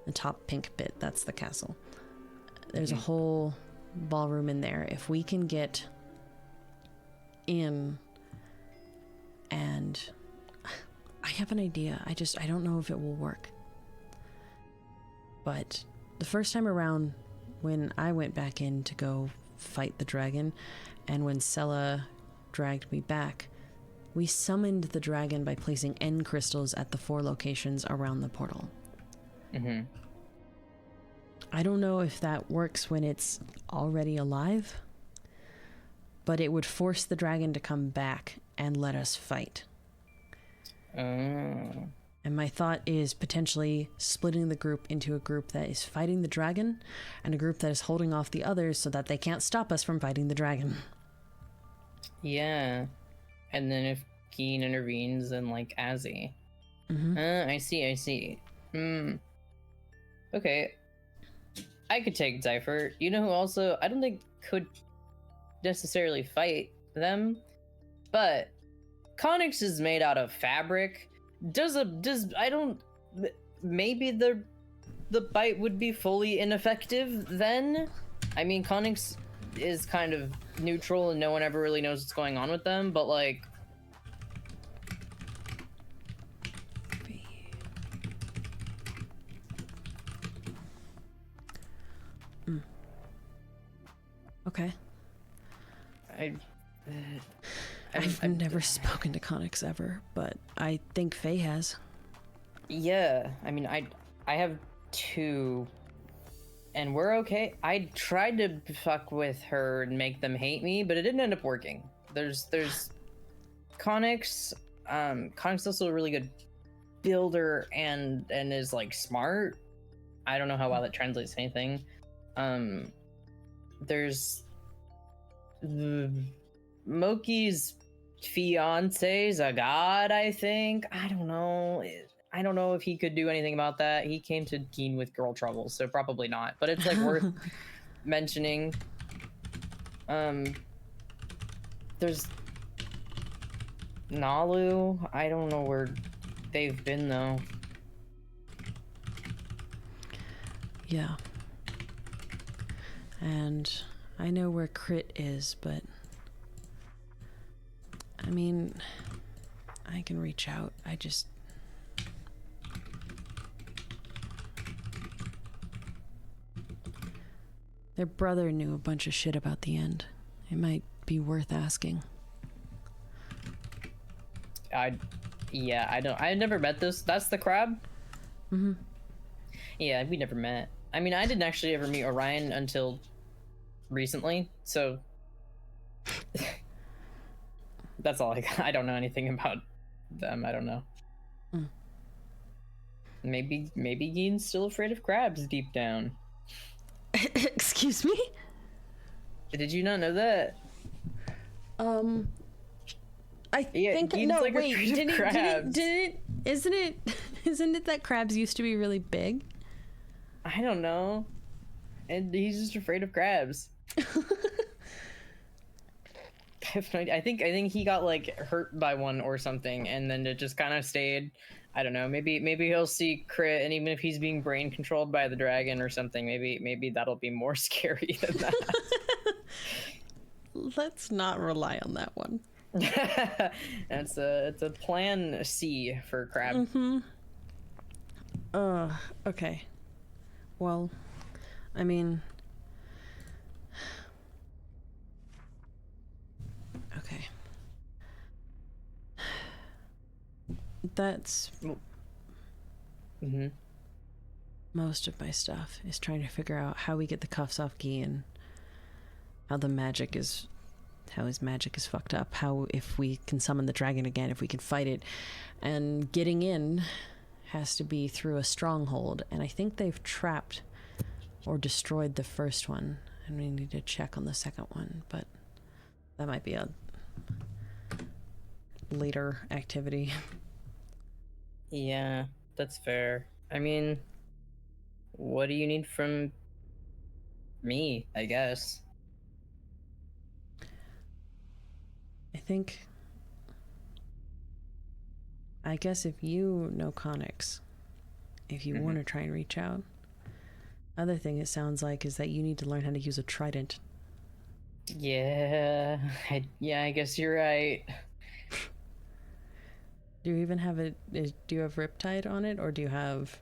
The top pink bit, that's the castle. There's a whole ballroom in there. If we can get in, and I have an idea, I don't know if it will work. But the first time around, when I went back in to go fight the dragon, and when Sella dragged me back, we summoned the dragon by placing end crystals at the 4 locations around the portal. I don't know if that works when it's already alive, but it would force the dragon to come back and let us fight. And my thought is potentially splitting the group into a group that is fighting the dragon and a group that is holding off the others so that they can't stop us from fighting the dragon. Yeah. And then if Keen intervenes, then, like, Azzy. I see. Okay. I could take Zypher. You know who also I don't think could necessarily fight them, but Conyx is made out of fabric. Maybe the bite would be fully ineffective then? I mean, Conyx is kind of neutral and no one ever really knows what's going on with them, but, like, Okay. I've never spoken to Conyx ever, but I think Faye has. Yeah, I mean, I have 2, and we're okay. I tried to fuck with her and make them hate me, but it didn't end up working. There's Conyx. Connor's also a really good builder and is like smart. I don't know how well that translates to anything. There's Moki's fiance's a god, I think. I don't know. I don't know if he could do anything about that. He came to Keen with girl trouble, so probably not. But it's like worth mentioning. There's Nalu. I don't know where they've been though. Yeah. And I know where Crit is, but I mean, I can reach out. I just... Their brother knew a bunch of shit about the end. It might be worth asking. I never met this. That's the crab? Mm-hmm. Yeah, we never met. I mean, I didn't actually ever meet Orion until recently, so that's all I don't know anything about them. I don't know. Mm. Maybe Gein's still afraid of crabs deep down. Excuse me? Did you not know that? I think Gein's no. like Wait, afraid of crabs. Isn't it that crabs used to be really big? I don't know. And he's just afraid of crabs. I think he got like hurt by one or something, and then it just kind of stayed. I don't know. Maybe he'll see Crit, and even if he's being brain controlled by the dragon or something, maybe that'll be more scary than that. Let's not rely on that one. It's a plan C for crab. Mm-hmm. Okay. Well, I mean, okay. That's most of my stuff is trying to figure out how we get the cuffs off Guy and how his magic is fucked up, how if we can summon the dragon again, if we can fight it, and getting in has to be through a stronghold, and I think they've trapped or destroyed the first one, and we need to check on the second one, but that might be a later activity. Yeah, that's fair. I mean, what do you need from me, I guess? I guess if you know Connix, if you want to try and reach out. Other thing it sounds like is that you need to learn how to use a trident. Yeah, I guess you're right. Do you even have do you have Riptide on it, or do you have...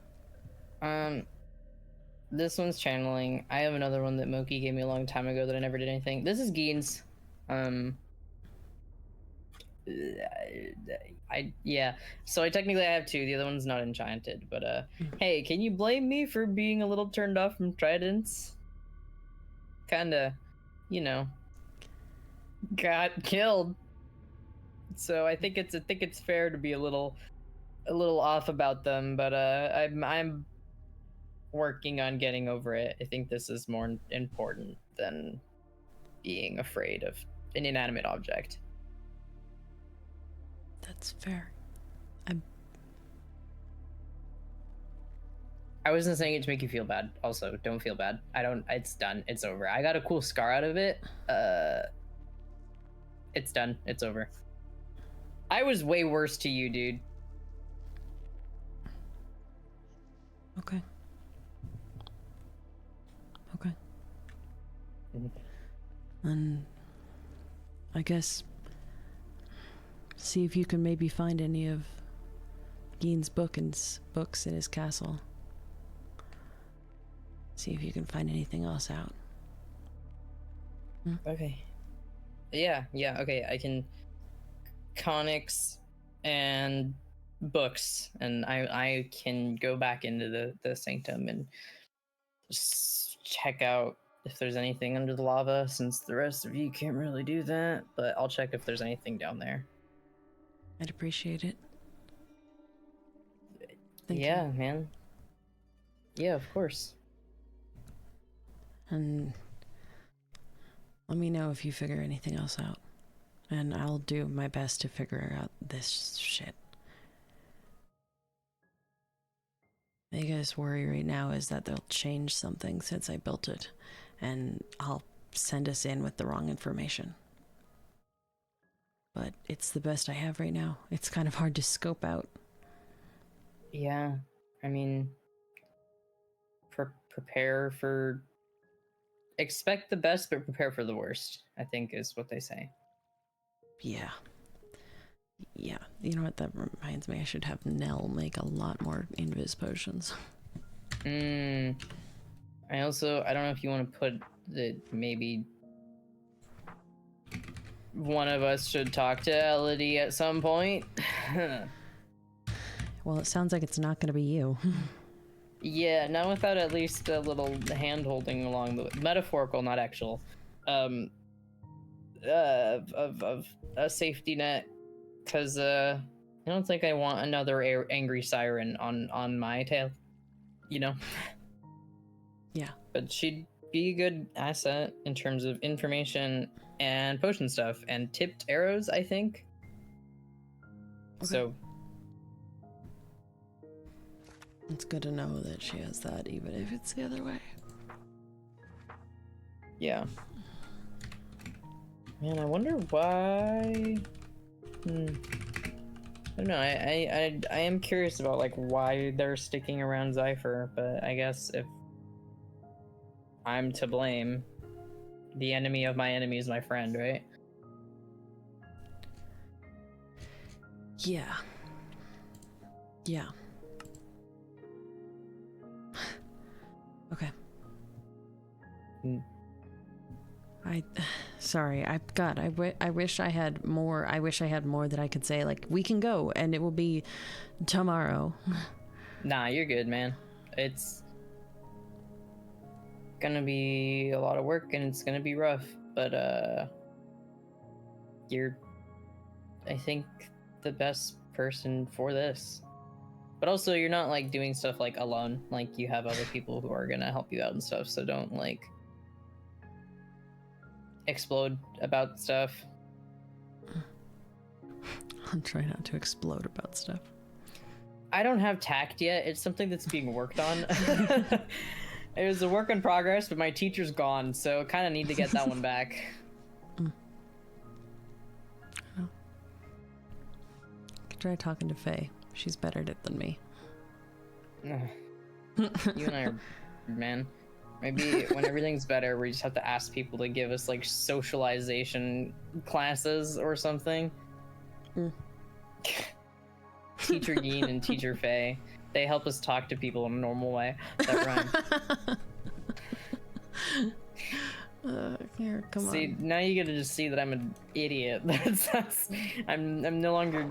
This one's channeling. I have another one that Moki gave me a long time ago that I never did anything. This is Gein's. So I technically have two. The other one's not enchanted, but hey, can you blame me for being a little turned off from tridents? Kinda, got killed. So I think it's fair to be a little off about them, but I'm working on getting over it. I think this is more important than being afraid of an inanimate object. That's fair. I wasn't saying it to make you feel bad. Also, don't feel bad. It's done. It's over. I got a cool scar out of it. It's done. It's over. I was way worse to you, dude. Okay. And I guess see if you can maybe find any of Gein's books in his castle. See if you can find anything else out. Okay. Yeah, okay. I can Connix and books, and I can go back into the sanctum and just check out if there's anything under the lava, since the rest of you can't really do that, but I'll check if there's anything down there. I'd appreciate it. Thank yeah, you. man. Yeah, of course. And let me know if you figure anything else out. And I'll do my best to figure out this shit. My biggest worry right now is that they'll change something since I built it, and I'll send us in with the wrong information. But it's the best I have right now. It's kind of hard to scope out. Yeah, I mean, prepare for... Expect the best, but prepare for the worst, I think is what they say. Yeah. Yeah. You know what? That reminds me, I should have Nell make a lot more invis potions. I don't know if you want to put that maybe one of us should talk to Elodie at some point. Well, it sounds like it's not going to be you. Yeah, not without at least a little hand-holding along the metaphorical, not actual, of a safety net, because I don't think I want another angry siren on my tail, you know. Yeah. But she'd be a good asset in terms of information and potion stuff and tipped arrows, I think. Okay. So it's good to know that she has that, even if it's the other way. Yeah. Man, I wonder why. I don't know. I am curious about like why they're sticking around Zypher, but I guess if I'm to blame, the enemy of my enemy is my friend, right? Yeah. Yeah. Okay. Sorry, I wish I had more. I wish I had more that I could say, like, we can go and it will be tomorrow. Nah, you're good, man. It's gonna be a lot of work and it's gonna be rough, but you're, I think, the best person for this. But also, you're not like doing stuff like alone. Like, you have other people who are gonna help you out and stuff, so don't like explode about stuff. I'll try not to explode about stuff. I don't have tact yet. It's something that's being worked on. It was a work in progress, but my teacher's gone, so kind of need to get that one back. Oh. Could try talking to Faye. She's better at it than me. You and I are, man. Maybe when everything's better, we just have to ask people to give us like socialization classes or something. Teacher Yeen and Teacher Faye. They help us talk to people in a normal way. That rhyme. Here, come See, on. now you get to just see that I'm an idiot. I'm no longer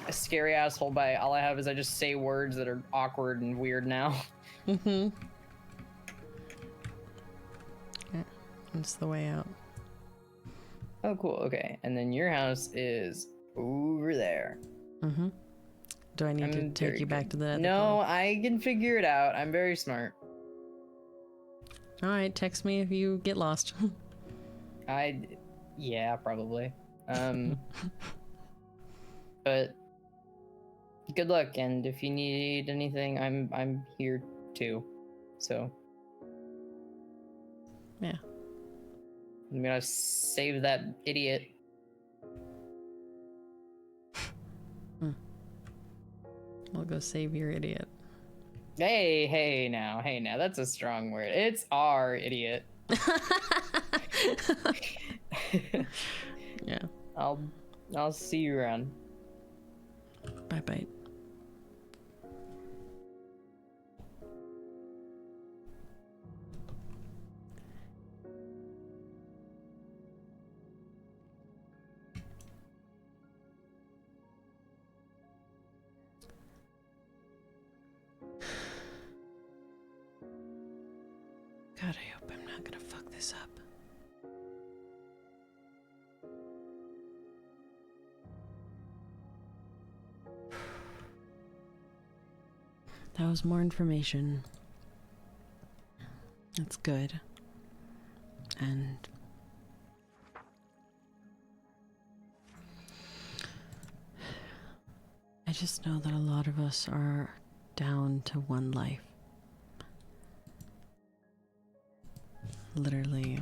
a scary asshole by all I have is I just say words that are awkward and weird now. Mm-hmm. Yeah, that's the way out. Oh, cool. Okay, and then your house is over there. Mm-hmm. Do I need to take you back to the nether? No, I can figure it out. I'm very smart. All right, text me if you get lost. Yeah, probably. But good luck, and if you need anything, I'm here too. So yeah. I'm gonna save that idiot. I'll go save your idiot. Hey now, that's a strong word. It's our idiot. Yeah. I'll see you around. Bye. God, I hope I'm not gonna fuck this up. That was more information. It's good. And I just know that a lot of us are down to one life. Literally.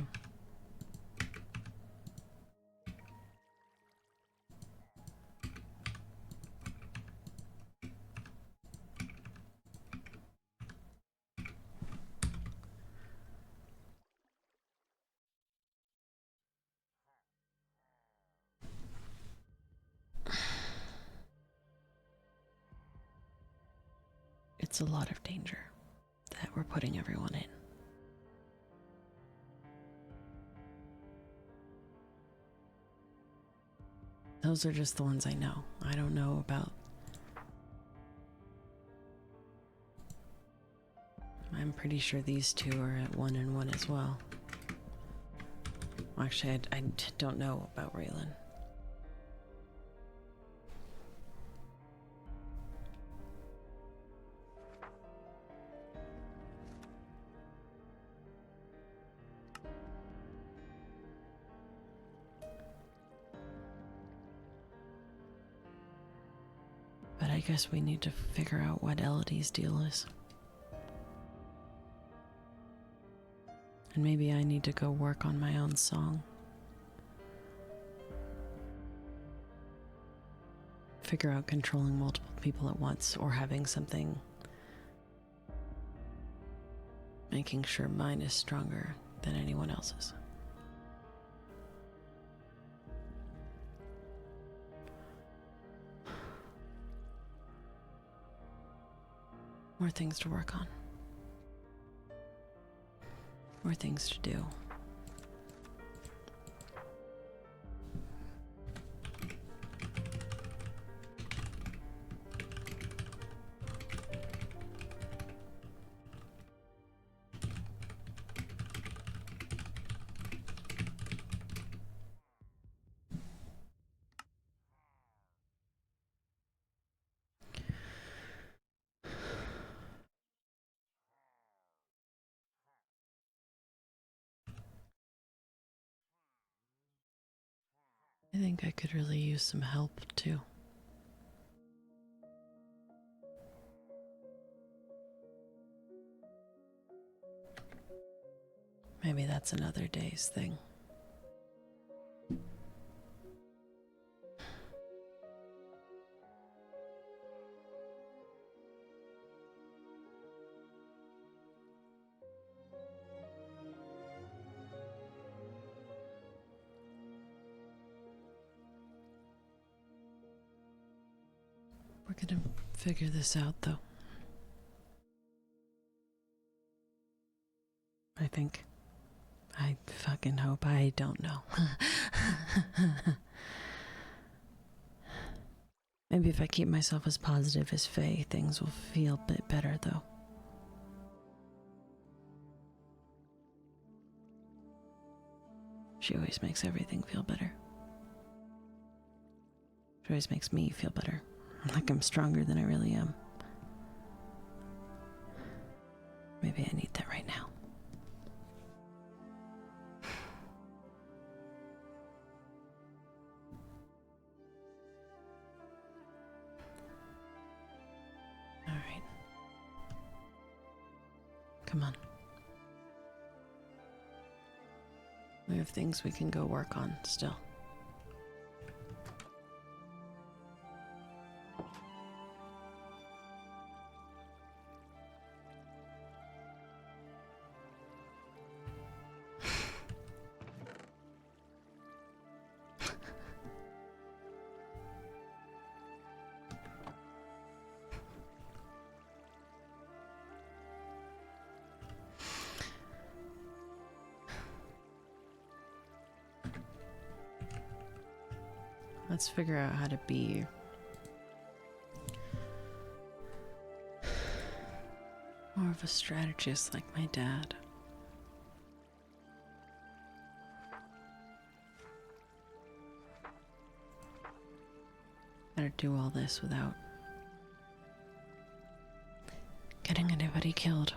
It's a lot of danger that we're putting everyone in. Those are just the ones I know. I don't know about... I'm pretty sure these two are at 1 and 1 as well. Actually, I don't know about Raylan. But I guess we need to figure out what Elodie's deal is. And maybe I need to go work on my own song. Figure out controlling multiple people at once, or having something... making sure mine is stronger than anyone else's. More things to work on. More things to do. I think I could really use some help, too. Maybe that's another day's thing. We're gonna figure this out, though. I think. I fucking hope. I don't know. Maybe if I keep myself as positive as Faye, things will feel a bit better, though. She always makes everything feel better. She always makes me feel better. Like I'm stronger than I really am. Maybe I need that right now. All right. Come on. We have things we can go work on still. Let's figure out how to be more of a strategist like my dad. How to do all this without getting anybody killed.